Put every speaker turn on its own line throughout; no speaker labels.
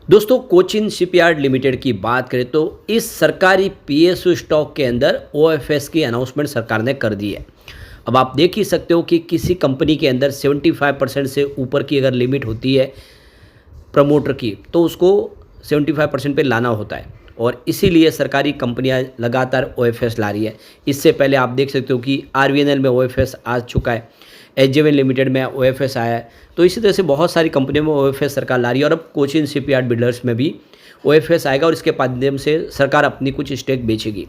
दोस्तों Cochin shipyard limited की बात करें तो इस सरकारी पीएसयू स्टॉक के अंदर ओएफएस की अनाउंसमेंट सरकार ने कर दी है। अब आप देख ही सकते हो कि किसी कंपनी के अंदर 75% से ऊपर की अगर लिमिट होती है प्रमोटर की तो उसको 75% पे लाना होता है और इसीलिए सरकारी कंपनियां लगातार ओएफएस ला रही है। इससे पहले आप देख सकते हो कि आरवीएनएल में ओएफएस आ चुका है, एचजेवीएन लिमिटेड में ओएफएस आया है। तो इसी तरह से बहुत सारी कंपनियों में ओएफएस सरकार ला रही है और अब कोचिन शिपयार्ड बिल्डर्स में भी ओएफएस आएगा और इसके माध्यम से सरकार अपनी कुछ स्टेक बेचेगी।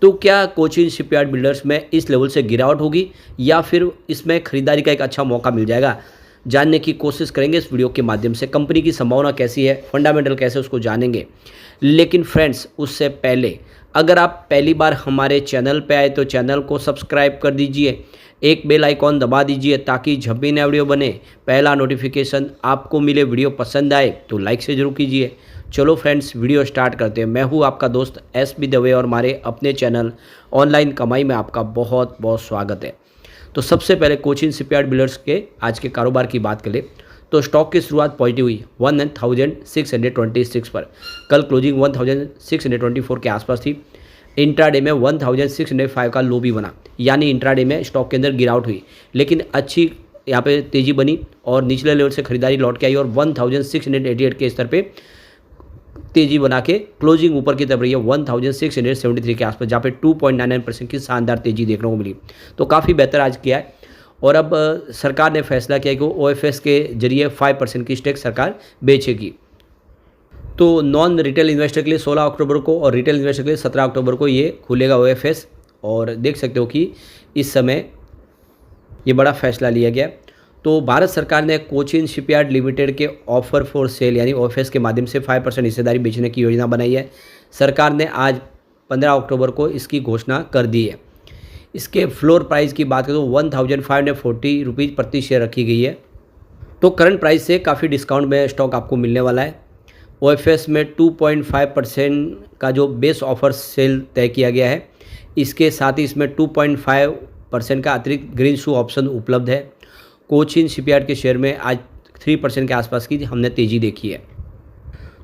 तो क्या कोचिन शिपयार्ड बिल्डर्स में इस लेवल से गिरावट होगी या फिर इसमें खरीदारी का एक अच्छा मौका मिल जाएगा, जानने की कोशिश करेंगे इस वीडियो के माध्यम से। कंपनी की संभावना कैसी है, फंडामेंटल कैसे, उसको जानेंगे। लेकिन फ्रेंड्स उससे पहले अगर आप पहली बार हमारे चैनल पे आए तो चैनल को सब्सक्राइब कर दीजिए, एक बेल आइकॉन दबा दीजिए ताकि जब भी नया वीडियो बने पहला नोटिफिकेशन आपको मिले। वीडियो पसंद आए तो लाइक से जरूर कीजिए। चलो फ्रेंड्स वीडियो स्टार्ट करते हैं। मैं हूँ आपका दोस्त एस बी दवे और हमारे अपने चैनल ऑनलाइन कमाई में आपका बहुत बहुत स्वागत है। तो सबसे पहले कोचिन शिपयार्ड बिल्डर्स के आज के कारोबार की बात करें तो स्टॉक की शुरुआत पॉजिटिव हुई 1626 पर। कल क्लोजिंग 1624 के आसपास थी। इंट्राडे में 1605 का लो भी बना, यानी इंट्राडे में स्टॉक के अंदर गिरावट हुई, लेकिन अच्छी यहाँ पे तेज़ी बनी और निचले लेवल से खरीदारी लौट के आई और 1688 के स्तर पे तेज़ी बना के क्लोजिंग ऊपर की तरफ रही है 1673 के आसपास, जहाँ पे 2.99% की शानदार तेज़ी देखने को मिली। तो काफ़ी बेहतर आज किया है और अब सरकार ने फैसला किया कि वो ओएफएस के जरिए 5% की स्टेक सरकार बेचेगी। तो नॉन रिटेल इन्वेस्टर के लिए 16 अक्टूबर को और रिटेल इन्वेस्टर के लिए 17 अक्टूबर को ये खुलेगा ओएफएस। और देख सकते हो कि इस समय ये बड़ा फैसला लिया गया। तो भारत सरकार ने कोचिन शिपयार्ड लिमिटेड के ऑफर फॉर सेल यानी ओएफएस के माध्यम से 5% हिस्सेदारी बेचने की योजना बनाई है। सरकार ने आज 15 अक्टूबर को इसकी घोषणा कर दी है। इसके फ्लोर प्राइस की बात करें तो 1540 रुपीज़ प्रति शेयर रखी गई है। तो करंट प्राइस से काफ़ी डिस्काउंट में स्टॉक आपको मिलने वाला है। ओएफएस में 2.5% का जो बेस ऑफर सेल तय किया गया है, इसके साथ ही इसमें 2.5% का अतिरिक्त ग्रीन शू ऑप्शन उपलब्ध है। कोचिन शिपयार्ड के शेयर में आज 3% के आसपास की हमने तेज़ी देखी है।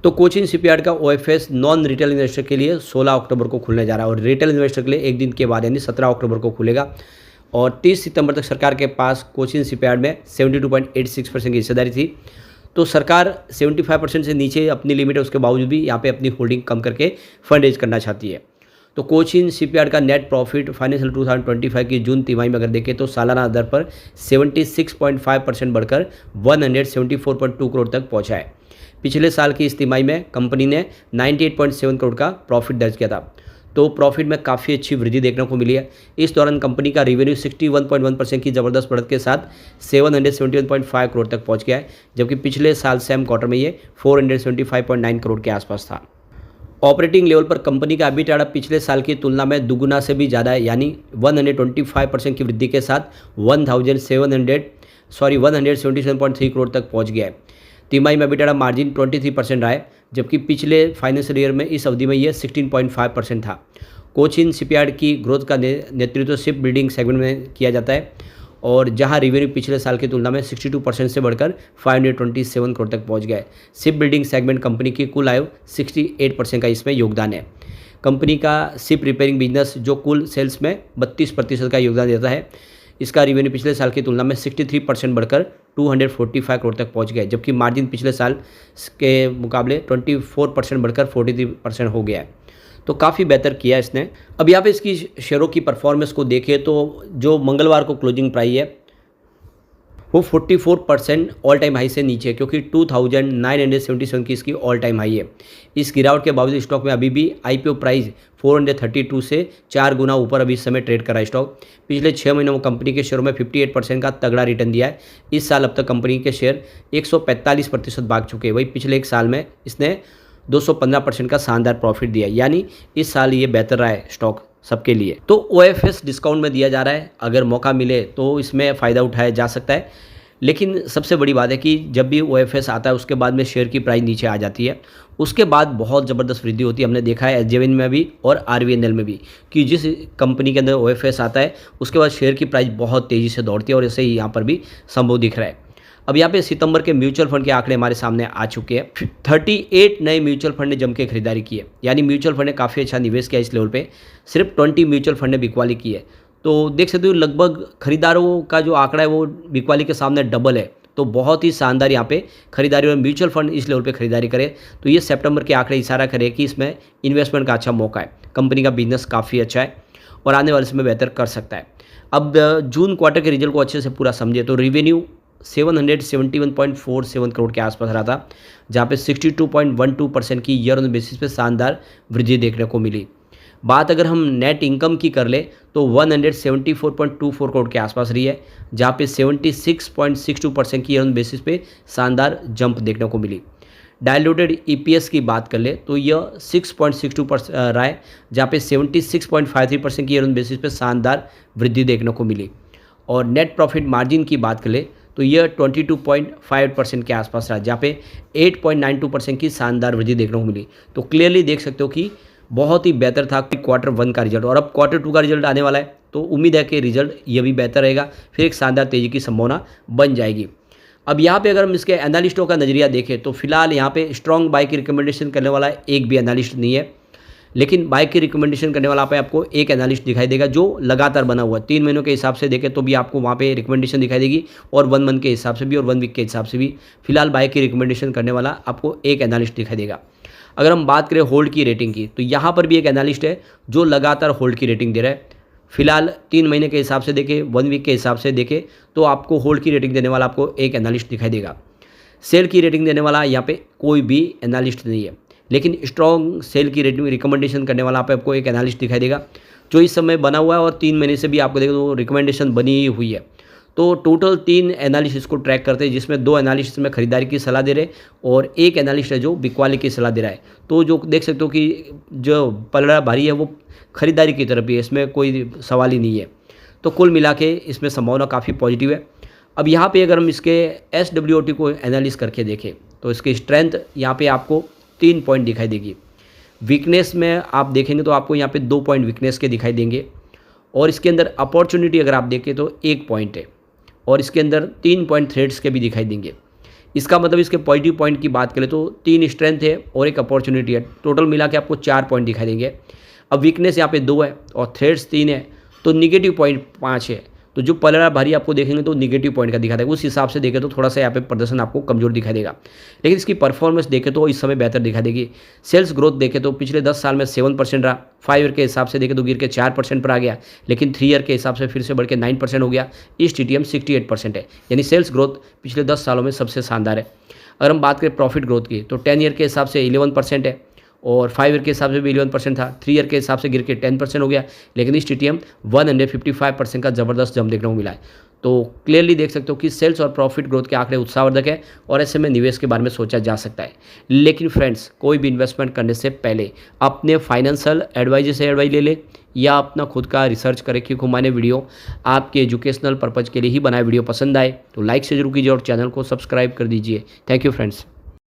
तो कोचिन शिपयार्ड का ओएफएस नॉन रिटेल इन्वेस्टर के लिए 16 अक्टूबर को खुलने जा रहा है और रिटेल इन्वेस्टर के लिए एक दिन के बाद यानी 17 अक्टूबर को खुलेगा। और 30 सितंबर तक सरकार के पास कोचिन शिपयार्ड में 72.86% की हिस्सेदारी थी। तो सरकार 75% से नीचे अपनी लिमिट है, उसके बावजूद भी यहाँ पे अपनी होल्डिंग कम करके फंड रेज करना चाहती है। तो कोचिन शिपयार्ड का नेट प्रॉफिट फाइनेंशियल 2025 की जून तिमाही में अगर देखें तो सालाना दर पर 76.5% बढ़कर 174.2 करोड़ तक पहुँचा है। पिछले साल की इस तिमाही में कंपनी ने 98.7 करोड़ का प्रॉफिट दर्ज किया था। तो प्रॉफिट में काफ़ी अच्छी वृद्धि देखने को मिली है। इस दौरान कंपनी का रेवेन्यू 61.1% की ज़बरदस्त बढ़त के साथ 771.5 करोड़ तक पहुंच गया है, जबकि पिछले साल सेम क्वार्टर में ये 475.9 करोड़ के आसपास था। ऑपरेटिंग लेवल पर कंपनी का EBITDA पिछले साल की तुलना में दुगुना से भी ज़्यादा है, यानी 125% की वृद्धि के साथ 177.3 करोड़ तक पहुँच गया है। तिमाही में EBITDA मार्जिन 23% रहा है, जबकि पिछले फाइनेंशियल ईयर में इस अवधि में यह 16.5% था। कोचिन शिपयार्ड की ग्रोथ का नेतृत्व शिप बिल्डिंग सेगमेंट में किया जाता है और जहां रेवेन्यू पिछले साल की तुलना में 62% से बढ़कर 527 करोड़ तक पहुंच गया है। शिप बिल्डिंग सेगमेंट कंपनी की कुल आय 68% का इसमें योगदान है। कंपनी का शिप रिपेयरिंग बिजनेस जो कुल सेल्स में 32% का योगदान देता है, इसका रेवेन्यू पिछले साल की तुलना में 63% बढ़कर 245 करोड़ तक पहुंच गया, जबकि मार्जिन पिछले साल के मुकाबले 24% बढ़कर 43% हो गया है। तो काफ़ी बेहतर किया इसने। अब यहाँ पे इसकी शेयरों की परफॉर्मेंस को देखें तो जो मंगलवार को क्लोजिंग प्राइस है वो 44% ऑल टाइम हाई से नीचे है, क्योंकि 2977 की इसकी ऑल टाइम हाई है। इस गिरावट के बावजूद स्टॉक में अभी भी आईपीओ प्राइस 432 से 4 गुना ऊपर अभी इस समय ट्रेड कर रहा है स्टॉक। पिछले 6 महीनों में कंपनी के शेयरों में 58% का तगड़ा रिटर्न दिया है। इस साल अब तक कंपनी के शेयर 145% भाग चुके हैं। वही पिछले एक साल में इसने 215% का शानदार प्रॉफिट दिया, यानी इस साल ये बेहतर रहा है स्टॉक सबके लिए। तो ओएफएस डिस्काउंट में दिया जा रहा है, अगर मौका मिले तो इसमें फ़ायदा उठाया जा सकता है। लेकिन सबसे बड़ी बात है कि जब भी ओएफएस आता है उसके बाद में शेयर की प्राइस नीचे आ जाती है, उसके बाद बहुत ज़बरदस्त वृद्धि होती है। हमने देखा है एचजेवीएन में भी और आरवीएनएल में भी कि जिस कंपनी के अंदर ओएफएस आता है उसके बाद शेयर की प्राइस बहुत तेज़ी से दौड़ती है और ऐसे ही यहाँ पर भी संभव दिख रहा है। अब यहाँ पे सितंबर के म्यूचुअल फंड के आंकड़े हमारे सामने आ चुके हैं। 38 नए म्यूचुअल फंड ने जम के खरीदारी की है, यानी म्यूचुअल फंड ने काफ़ी अच्छा निवेश किया इस लेवल पे। सिर्फ 20 म्यूचुअल फंड ने बिकवाली की है, तो देख सकते हो लगभग खरीदारों का जो आंकड़ा है वो बिकवाली के सामने डबल है। तो बहुत ही शानदार यहाँ पे खरीदारी और म्यूचुअल फंड इस लेवल पे खरीदारी करे, तो ये सितंबर के आंकड़े इशारा करे कि इसमें इन्वेस्टमेंट का अच्छा मौका है, कंपनी का बिजनेस काफ़ी अच्छा है और आने वाले समय बेहतर कर सकता है। अब जून क्वार्टर के रिजल्ट को अच्छे से पूरा समझे तो रेवेन्यू 771.47 करोड़ के आसपास रहा था, जहाँ पे 62.12% की ईयर ऑन बेसिस पे शानदार वृद्धि देखने को मिली। बात अगर हम नेट इनकम की कर ले तो 174.24 करोड़ के आसपास रही है, जहाँ पे 76.62% की ईयर ऑन बेसिस पे शानदार जंप देखने को मिली। डायलूटेड ईपीएस की बात कर ले तो यह 6.62% रहा है, जहाँ पे 76.53% की ईयर ऑन बेसिस पे शानदार वृद्धि देखने को मिली। और नेट प्रॉफिट मार्जिन की बात कर ले तो यह 22.58% के आसपास रहा, जहाँ पे 8.92% की शानदार वृद्धि देखने को मिली। तो क्लियरली देख सकते हो कि बहुत ही बेहतर था क्वार्टर 1 का रिजल्ट, और अब क्वार्टर 2 का रिजल्ट आने वाला है, तो उम्मीद है कि रिजल्ट ये भी बेहतर रहेगा, फिर एक शानदार तेज़ी की संभावना बन जाएगी। अब यहाँ पे अगर हम इसके एनालिस्टों का नज़रिया देखें तो फिलहाल यहाँ पे स्ट्रॉन्ग बाय की रिकमेंडेशन करने वाला एक भी एनालिस्ट नहीं है, लेकिन बाय की रिकमेंडेशन करने वाला पे आपको एक एनालिस्ट दिखाई देगा जो लगातार बना हुआ है। 3 महीनों के हिसाब से देखें तो भी आपको वहाँ पे रिकमेंडेशन दिखाई देगी, और 1 मंथ के हिसाब से भी और 1 वीक के हिसाब से भी फिलहाल बाय की रिकमेंडेशन करने वाला आपको एक एनालिस्ट दिखाई देगा। अगर हम बात करें होल्ड की रेटिंग की तो यहाँ पर भी एक एनालिस्ट है जो लगातार होल्ड की रेटिंग दे रहा है। फिलहाल 3 महीने के हिसाब से देखें, 1 वीक के हिसाब से देखें तो आपको होल्ड की रेटिंग देने वाला आपको एक एनालिस्ट दिखाई देगा। सेल की रेटिंग देने वाला यहाँ पे कोई भी एनालिस्ट नहीं है, लेकिन स्ट्रॉन्ग सेल की रेटिंग रिकमेंडेशन करने वाला आपको एक एनालिस्ट दिखाई देगा जो इस समय बना हुआ है, और 3 महीने से भी आपको देखो तो रिकमेंडेशन बनी ही हुई है। तो टोटल 3 एनालिस्ट इसको ट्रैक करते हैं, जिसमें 2 एनालिस्ट इसमें खरीदारी की सलाह दे रहे और एक एनालिस्ट है जो बिकवाली की सलाह दे रहा है। तो जो देख सकते हो कि जो पलड़ा भारी है वो खरीदारी की तरफ ही है, इसमें कोई सवाल ही नहीं है। तो कुल मिला के इसमें संभावना काफ़ी पॉजिटिव है। अब यहाँ पे अगर हम इसके SWOT को एनालिस करके देखें तो इसकी स्ट्रेंथ यहाँ पे आपको 3 पॉइंट दिखाई देगी। वीकनेस में आप देखेंगे तो आपको यहाँ पे 2 पॉइंट वीकनेस के दिखाई देंगे, और इसके अंदर अपॉर्चुनिटी अगर आप देखें तो 1 पॉइंट है, और इसके अंदर 3 पॉइंट थ्रेड्स के भी दिखाई देंगे। इसका मतलब इसके पॉजिटिव पॉइंट की बात करें तो 3 स्ट्रेंथ है और 1 अपॉर्चुनिटी है, टोटल मिला के आपको 4 पॉइंट दिखाई देंगे। अब वीकनेस यहाँ पे 2 है और थ्रेड्स 3 है, तो निगेटिव पॉइंट 5 है। तो जो पलड़ा भारी आपको देखेंगे तो निगेटिव पॉइंट का दिखा देगा, उस हिसाब से देखें तो थोड़ा सा यहाँ पे प्रदर्शन आपको कमजोर दिखाई देगा, लेकिन इसकी परफॉर्मेंस देखें तो इस समय बेहतर दिखाई देगी। सेल्स ग्रोथ देखें तो पिछले 10 साल में 7% रहा, 5 ईयर के हिसाब से देखें तो गिर के 4% पर आ गया, लेकिन 3 ईयर के हिसाब से फिर से बढ़ के 9% हो गया। इस TTM 68% है, यानी सेल्स ग्रोथ पिछले 10 सालों में सबसे शानदार है। अगर हम बात करें प्रॉफिट ग्रोथ की तो 10 ईयर के हिसाब से 11% है, और 5 ईयर के हिसाब से भी 11% था, 3 ईयर के हिसाब से गिर के 10% हो गया, लेकिन इस TTM 155% का ज़बरदस्त जंप देखने को मिला है। तो क्लियरली देख सकते हो कि सेल्स और प्रॉफिट ग्रोथ के आंकड़े उत्साहवर्धक है, और ऐसे में निवेश के बारे में सोचा जा सकता है। लेकिन फ्रेंड्स, कोई भी इन्वेस्टमेंट करने से पहले अपने फाइनेंशियल एडवाइजर से एडवाइस ले ले, या अपना खुद का रिसर्च करें, क्योंकि मैंने वीडियो आपके एजुकेशनल पर्पज़ के लिए ही बनाए। वीडियो पसंद आए तो लाइक से जरूर कीजिए और चैनल को सब्सक्राइब कर दीजिए। Thank you friends.